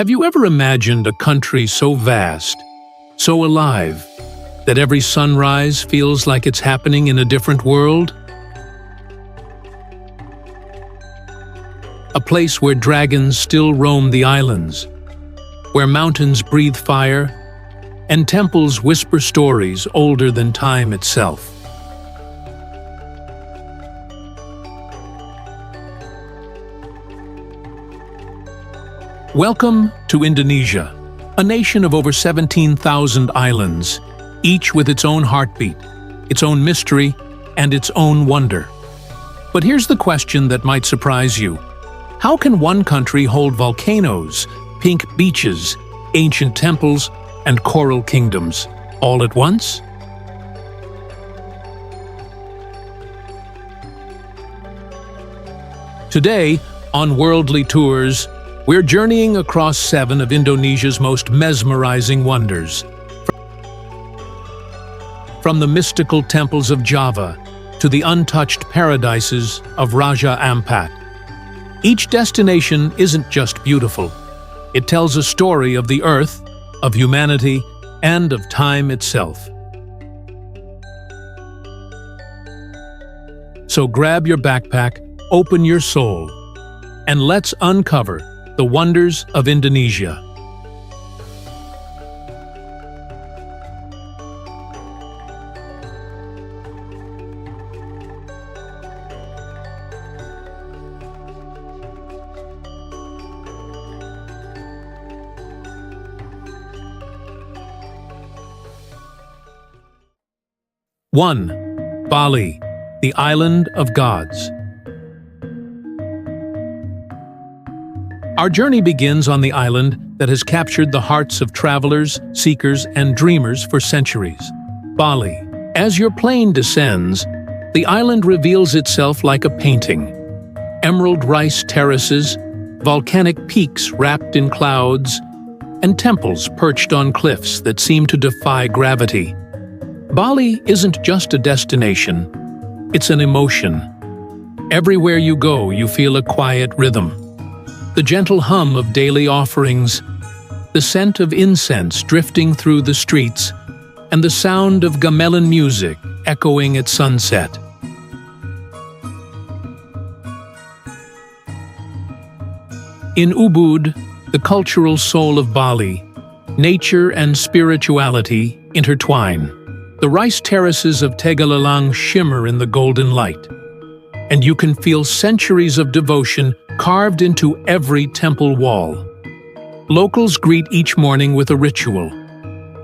Have you ever imagined a country so vast, so alive, that every sunrise feels like it's happening in a different world? A place where dragons still roam the islands, where mountains breathe fire, and temples whisper stories older than time itself. Welcome to Indonesia, a nation of over 17,000 islands, each with its own heartbeat, its own mystery, and its own wonder. But here's the question that might surprise you. How can one country hold volcanoes, pink beaches, ancient temples, and coral kingdoms all at once? Today, on Worldly Tours, we're journeying across 7 of Indonesia's most mesmerizing wonders. From the mystical temples of Java to the untouched paradises of Raja Ampat. Each destination isn't just beautiful. It tells a story of the earth, of humanity, and of time itself. So grab your backpack, open your soul, and let's uncover the wonders of Indonesia. One, Bali, the island of gods. Our journey begins on the island that has captured the hearts of travelers, seekers, and dreamers for centuries, Bali. As your plane descends, the island reveals itself like a painting. Emerald rice terraces, volcanic peaks wrapped in clouds, and temples perched on cliffs that seem to defy gravity. Bali isn't just a destination, it's an emotion. Everywhere you go, you feel a quiet rhythm. The gentle hum of daily offerings, the scent of incense drifting through the streets, and the sound of gamelan music echoing at sunset. In Ubud, the cultural soul of Bali, nature and spirituality intertwine. The rice terraces of Tegalalang shimmer in the golden light, and you can feel centuries of devotion carved into every temple wall. Locals greet each morning with a ritual,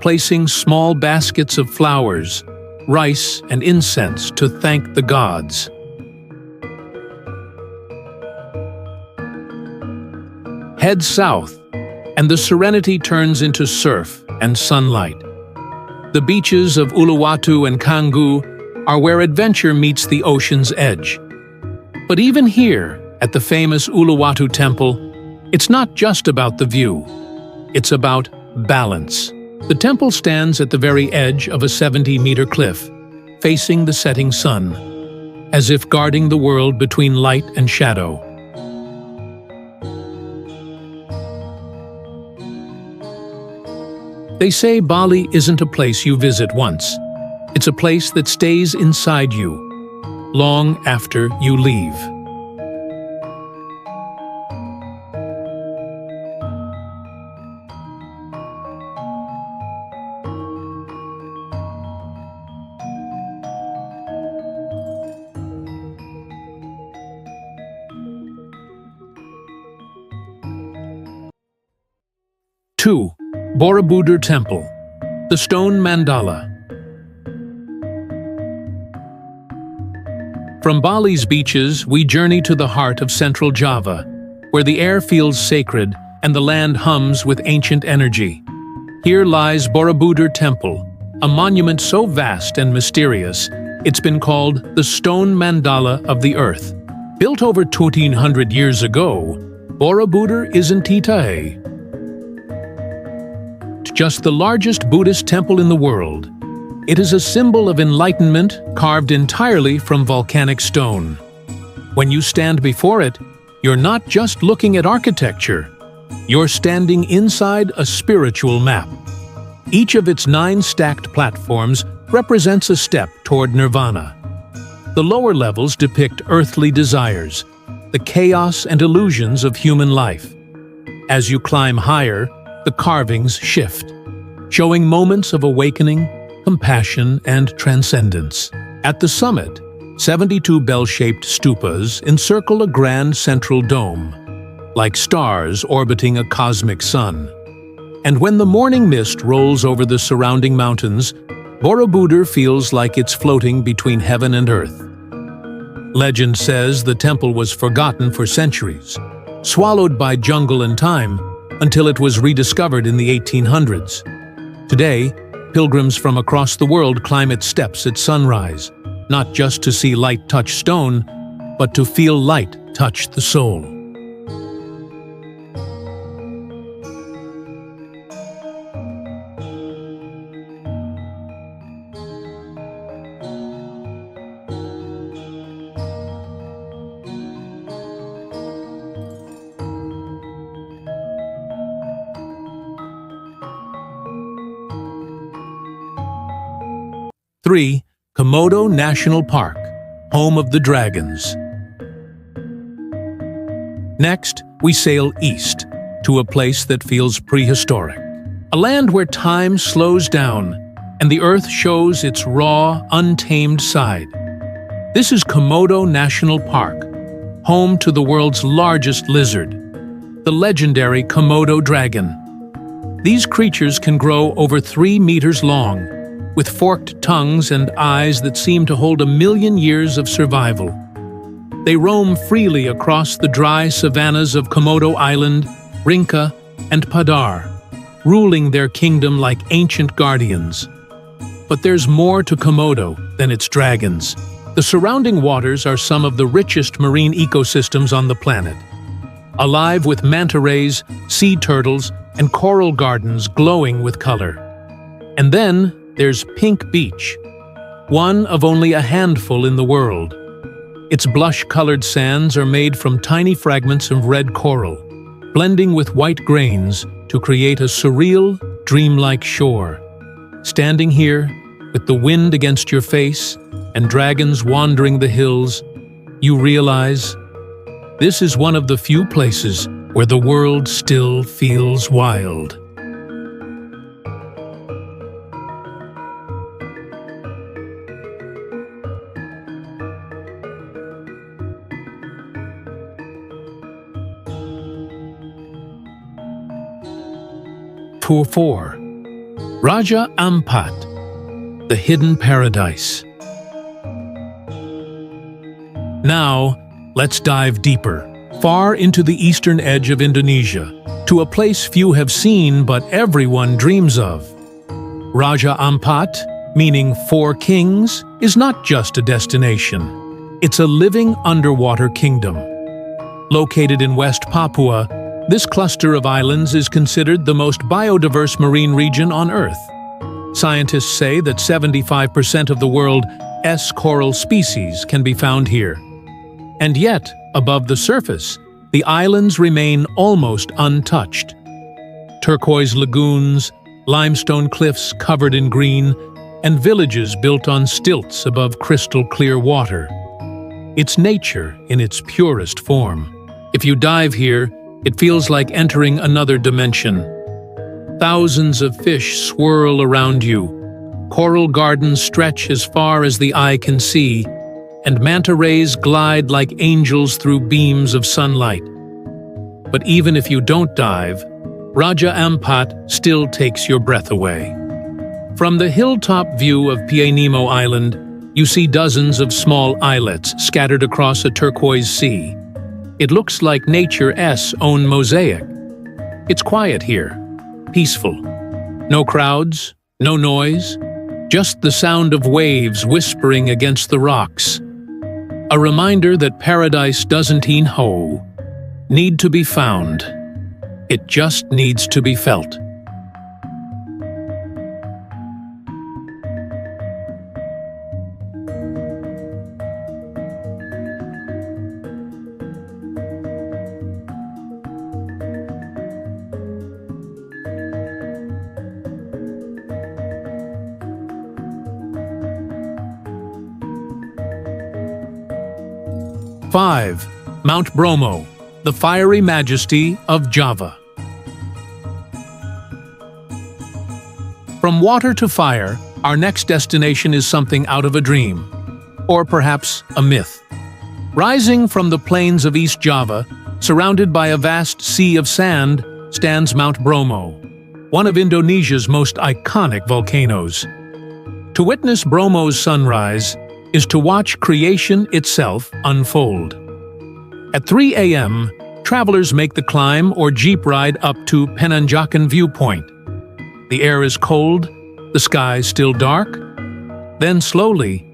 placing small baskets of flowers, rice, and incense to thank the gods. Head south, and the serenity turns into surf and sunlight. The beaches of Uluwatu and Canggu are where adventure meets the ocean's edge. But even here, at the famous Uluwatu Temple, it's not just about the view. It's about balance. The temple stands at the very edge of a 70-meter cliff, facing the setting sun, as if guarding the world between light and shadow. They say Bali isn't a place you visit once. It's a place that stays inside you, long after you leave. Two, Borobudur Temple, the stone mandala. From Bali's beaches, we journey to the heart of central Java, where the air feels sacred and the land hums with ancient energy. Here lies Borobudur Temple, a monument so vast and mysterious, it's been called the stone mandala of the earth. Built over 1,400 years ago, Borobudur isn't Titae, just the largest Buddhist temple in the world. It is a symbol of enlightenment carved entirely from volcanic stone. When you stand before it, you're not just looking at architecture, You're standing inside a spiritual map. Each of its 9 stacked platforms represents a step toward nirvana. The lower levels depict earthly desires, the chaos and illusions of human life. As you climb higher, the carvings shift, showing moments of awakening, compassion, and transcendence. At the summit, 72 bell-shaped stupas encircle a grand central dome, like stars orbiting a cosmic sun. And when the morning mist rolls over the surrounding mountains, Borobudur feels like it's floating between heaven and earth. Legend says the temple was forgotten for centuries, swallowed by jungle and time, until it was rediscovered in the 1800s. Today, pilgrims from across the world climb its steps at sunrise, not just to see light touch stone, but to feel light touch the soul. Three, Komodo National Park, home of the dragons. Next, we sail east, to a place that feels prehistoric. A land where time slows down, and the earth shows its raw, untamed side. This is Komodo National Park, home to the world's largest lizard, the legendary Komodo dragon. These creatures can grow over 3 meters long, with forked tongues and eyes that seem to hold 1,000,000 years of survival. They roam freely across the dry savannas of Komodo Island, Rinca, and Padar, ruling their kingdom like ancient guardians. But there's more to Komodo than its dragons. The surrounding waters are some of the richest marine ecosystems on the planet, alive with manta rays, sea turtles, and coral gardens glowing with color. And then, there's Pink Beach, one of only a handful in the world. Its blush-colored sands are made from tiny fragments of red coral, blending with white grains to create a surreal, dreamlike shore. Standing here, with the wind against your face and dragons wandering the hills, you realize this is one of the few places where the world still feels wild. Tour 4. Raja Ampat, the hidden paradise. Now, let's dive deeper, far into the eastern edge of Indonesia, to a place few have seen but everyone dreams of. Raja Ampat, meaning 4 kings, is not just a destination. It's a living underwater kingdom. Located in West Papua, this cluster of islands is considered the most biodiverse marine region on Earth. Scientists say that 75% of the world's coral species can be found here. And yet, above the surface, the islands remain almost untouched. Turquoise lagoons, limestone cliffs covered in green, and villages built on stilts above crystal-clear water. It's nature in its purest form. If you dive here, it feels like entering another dimension. Thousands of fish swirl around you. Coral gardens stretch as far as the eye can see, and manta rays glide like angels through beams of sunlight. But even if you don't dive, Raja Ampat still takes your breath away. From the hilltop view of Pianemo Island, you see dozens of small islets scattered across a turquoise sea. It looks like nature's own mosaic. It's quiet here, peaceful. No crowds, no noise, just the sound of waves whispering against the rocks. A reminder that paradise doesn't need to be found. It just needs to be felt. 5. Mount Bromo, the fiery majesty of Java. From water to fire, our next destination is something out of a dream, or perhaps a myth. Rising from the plains of East Java, surrounded by a vast sea of sand, stands Mount Bromo, one of Indonesia's most iconic volcanoes. To witness Bromo's sunrise is to watch creation itself unfold. At 3 a.m., travelers make the climb or jeep ride up to Penanjakan Viewpoint. The air is cold, the sky still dark. Then slowly,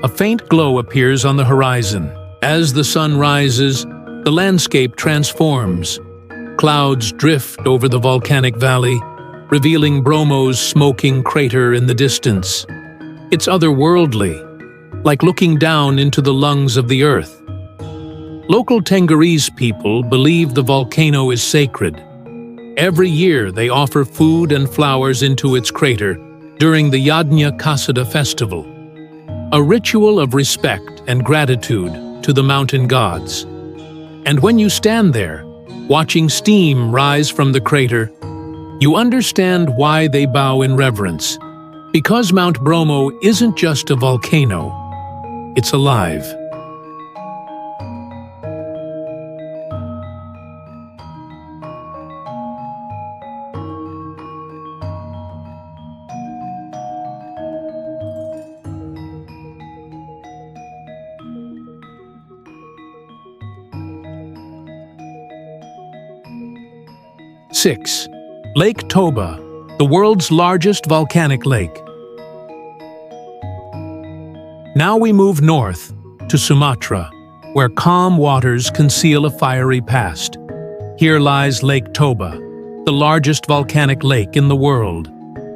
a faint glow appears on the horizon. As the sun rises, the landscape transforms. Clouds drift over the volcanic valley, revealing Bromo's smoking crater in the distance. It's otherworldly, like looking down into the lungs of the earth. Local Tenggurese people believe the volcano is sacred. Every year they offer food and flowers into its crater during the Yadnya Kasada festival, a ritual of respect and gratitude to the mountain gods. And when you stand there, watching steam rise from the crater, you understand why they bow in reverence. Because Mount Bromo isn't just a volcano, it's alive. Six. Lake Toba, the world's largest volcanic lake. Now we move north to Sumatra, where calm waters conceal a fiery past. Here lies Lake Toba, the largest volcanic lake in the world,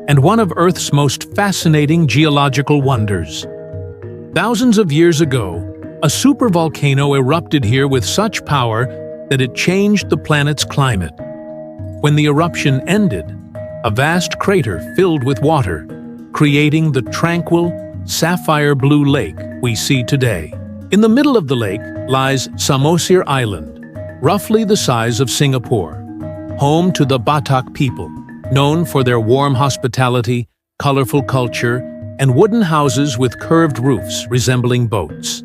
and one of Earth's most fascinating geological wonders. Thousands of years ago, a supervolcano erupted here with such power that it changed the planet's climate. When the eruption ended, a vast crater filled with water, creating the tranquil, sapphire blue lake we see today. In the middle of the lake lies Samosir Island, roughly the size of Singapore, home to the Batak people, known for their warm hospitality, colorful culture, and wooden houses with curved roofs resembling boats.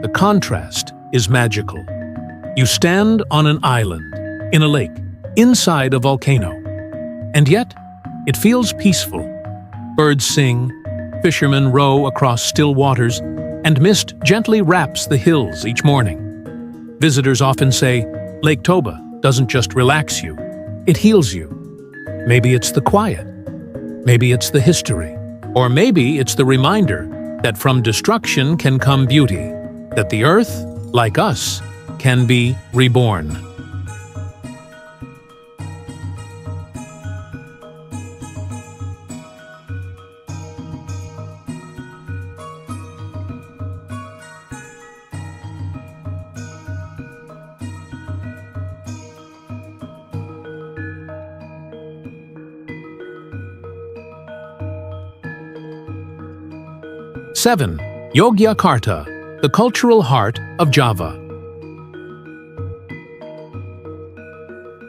The contrast is magical. You stand on an island, in a lake, inside a volcano. And yet, it feels peaceful. Birds sing, fishermen row across still waters, and mist gently wraps the hills each morning. Visitors often say, Lake Toba doesn't just relax you, it heals you. Maybe it's the quiet, maybe it's the history, or maybe it's the reminder that from destruction can come beauty, that the earth, like us, can be reborn. Seven. Yogyakarta, the cultural heart of Java.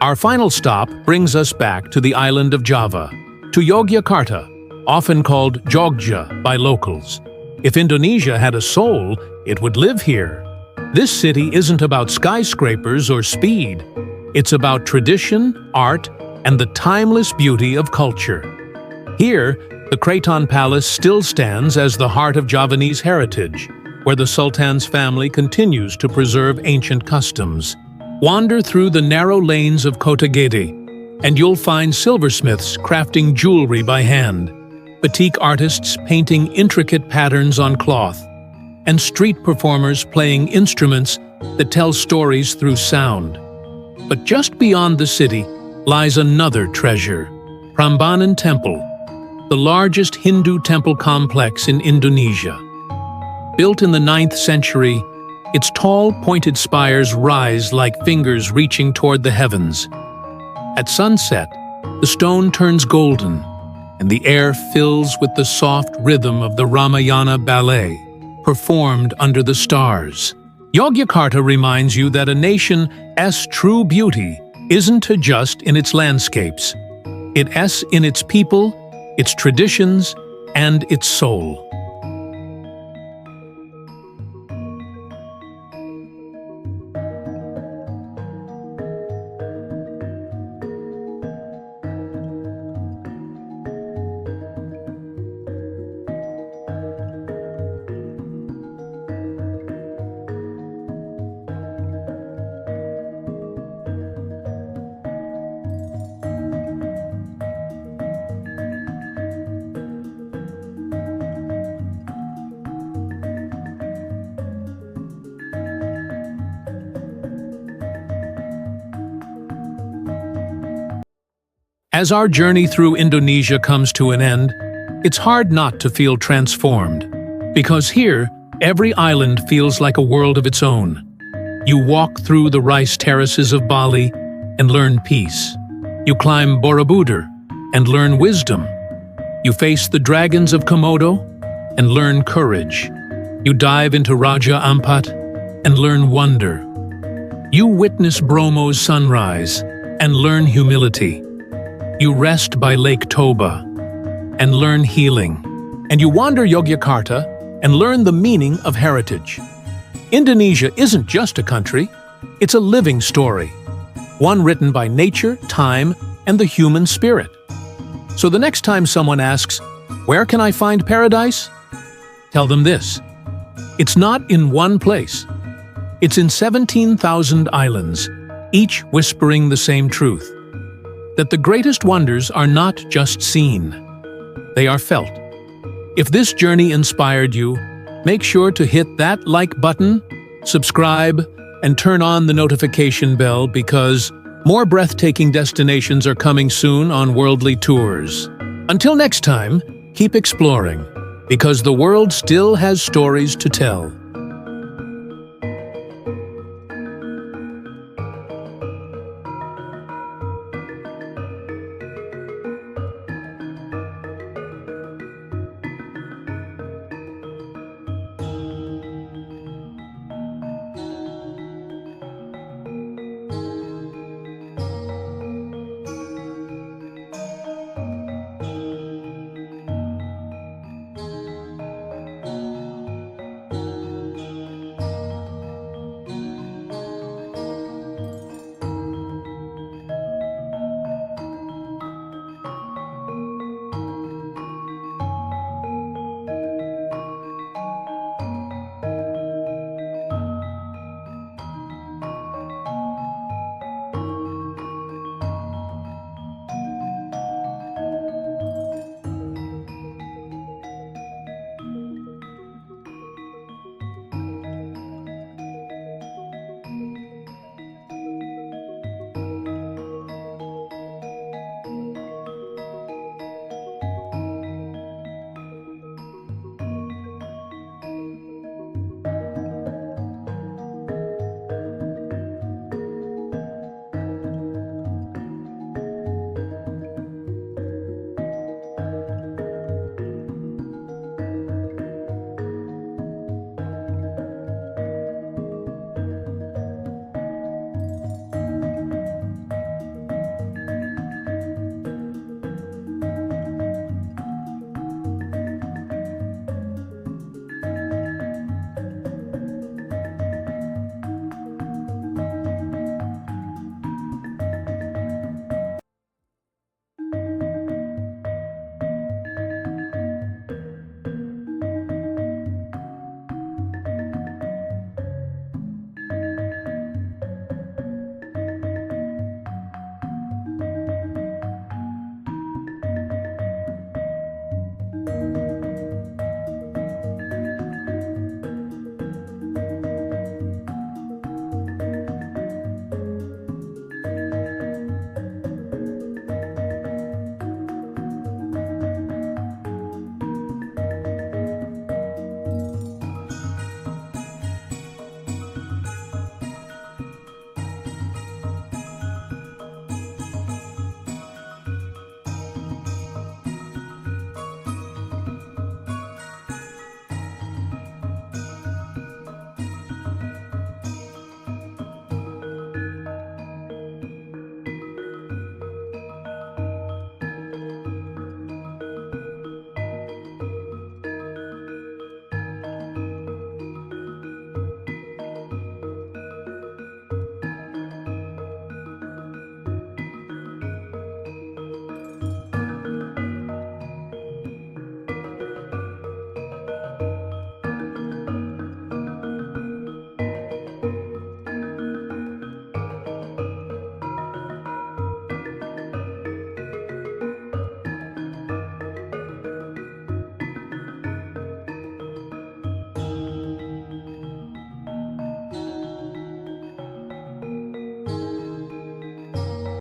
Our final stop brings us back to the island of Java, to Yogyakarta, often called Jogja by locals. If Indonesia had a soul, it would live here. This city isn't about skyscrapers or speed. It's about tradition, art, and the timeless beauty of culture. Here, the Kraton Palace still stands as the heart of Javanese heritage, where the Sultan's family continues to preserve ancient customs. Wander through the narrow lanes of Kota Gede, and you'll find silversmiths crafting jewelry by hand, batik artists painting intricate patterns on cloth, and street performers playing instruments that tell stories through sound. But just beyond the city lies another treasure, Prambanan Temple, the largest Hindu temple complex in Indonesia. Built in the 9th century, its tall, pointed spires rise like fingers reaching toward the heavens. At sunset, the stone turns golden, and the air fills with the soft rhythm of the Ramayana ballet, performed under the stars. Yogyakarta reminds you that a nation's true beauty isn't just in its landscapes. It's in its people, its traditions, and its soul. As our journey through Indonesia comes to an end, it's hard not to feel transformed. Because here, every island feels like a world of its own. You walk through the rice terraces of Bali and learn peace. You climb Borobudur and learn wisdom. You face the dragons of Komodo and learn courage. You dive into Raja Ampat and learn wonder. You witness Bromo's sunrise and learn humility. You rest by Lake Toba and learn healing. And you wander Yogyakarta and learn the meaning of heritage. Indonesia isn't just a country, it's a living story. One written by nature, time, and the human spirit. So the next time someone asks, "Where can I find paradise?" Tell them this: it's not in one place. It's in 17,000 islands, each whispering the same truth. That the greatest wonders are not just seen, they are felt. If this journey inspired you, make sure to hit that like button, subscribe, and turn on the notification bell because more breathtaking destinations are coming soon on Worldly Tours. Until next time, keep exploring, because the world still has stories to tell.